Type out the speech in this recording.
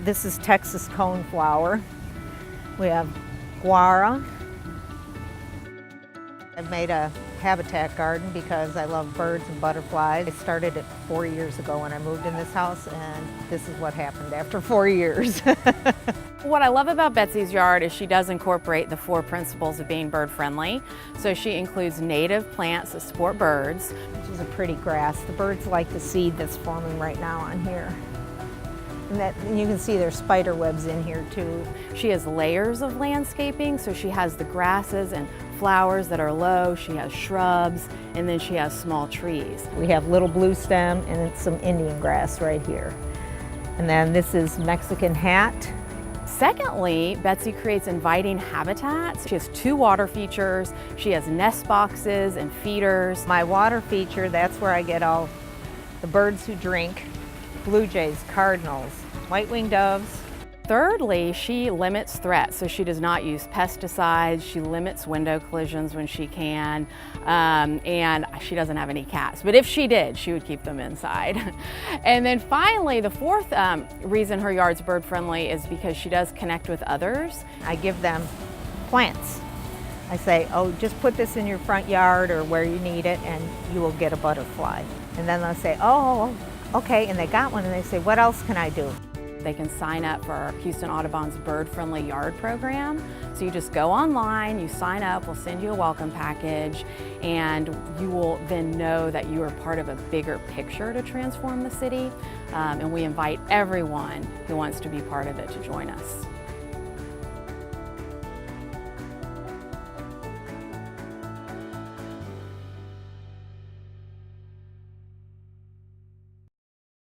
This is Texas coneflower. We have guara. I've made a habitat garden because I love birds and butterflies. I started it 4 years ago when I moved in this house, and this is what happened after 4 years. What I love about Betsy's yard is she does incorporate the 4 principles of being bird friendly. So she includes native plants that support birds. Which is a pretty grass. The birds like the seed that's forming right now on here. And you can see there's spider webs in here too. She has layers of landscaping, so she has the grasses and flowers that are low, she has shrubs, and then she has small trees. We have little blue stem and some Indian grass right here. And then this is Mexican hat. Secondly, Betsy creates inviting habitats. She has 2 water features. She has nest boxes and feeders. My water feature, that's where I get all the birds who drink, blue jays, cardinals, white-winged doves. Thirdly, she limits threats, so she does not use pesticides. She limits window collisions when she can, and she doesn't have any cats. But if she did, she would keep them inside. And then finally, the 4th reason her yard's bird friendly is because she does connect with others. I give them plants. I say, oh, just put this in your front yard or where you need it and you will get a butterfly. And then they'll say, oh, okay, and they got one, and they say, what else can I do? They can sign up for Houston Audubon's Bird Friendly Yard program. So you just go online, you sign up, we'll send you a welcome package, and you will then know that you are part of a bigger picture to transform the city. And we invite everyone who wants to be part of it to join us.